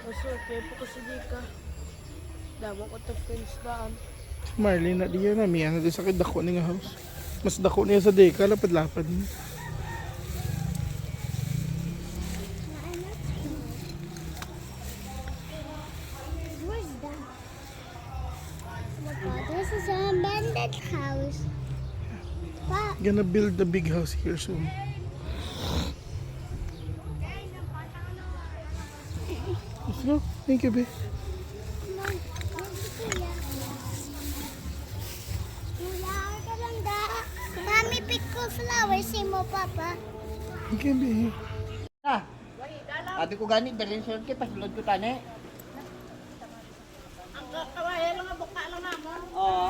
Kaso, kaya po ko si Dika. Damo ko to friends daan. Marlene na diyan na. Miya na din sa dako ni nga house. Mas dako niya sa deka. Lapad-lapad niya. Where's that? Papa, this is an abandoned house. Papa, Gonna build the big house here soon. Let's go. Thank you, babe. come on. Where's the kuya? Kuya, ka lang da. Mami, pick ko flowers mo, Papa. Thank you, babe. Ah, ate ko gani dalhin sa kay pasulod ko tani. Ang kawayan lang ang buka lang naman. Oo.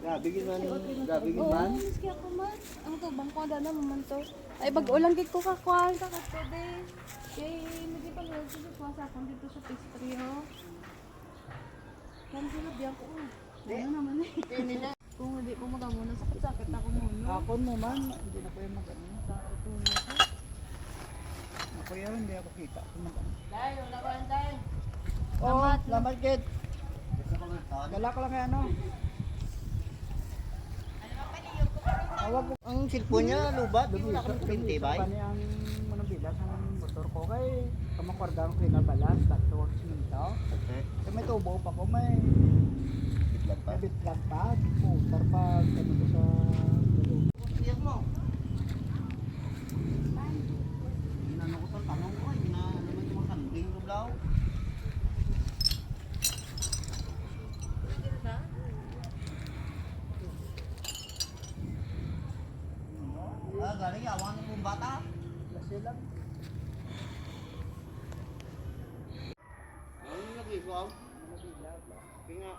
Gabigin man, gabigin man. Miski ako man. Ang to, bangko na naman to. Ay, bag-ulang gid ko kakuhaan ka kasi kay hindi pa lang sa sa akong dito sa pastry ho. Kan sila diyan ko. Ano naman eh. Hindi na. Kung hindi ko muna sakit-sakit ako muna. Ako naman, hindi na ko yung mag-ano. Ako yan, hindi ako kita. Dahil, wala ko yan dahil. Oo, lamat kid. Dala ko lang yan, ano. Awag ang cellphone niya, luba, doon wala kang pinti ba? Ano ang manabila sa motor ko kay kamakwarda ko kinabalas, that works minto. Okay. Kaya may tubo pa ko, may bitlag pa, motor pa, ano ko sa iyak mo. Inano ko sa tanong ko, na naman yung kanding ko daw. Galing awan ng bata. Kasi lang. Ano lagi ko? Kaya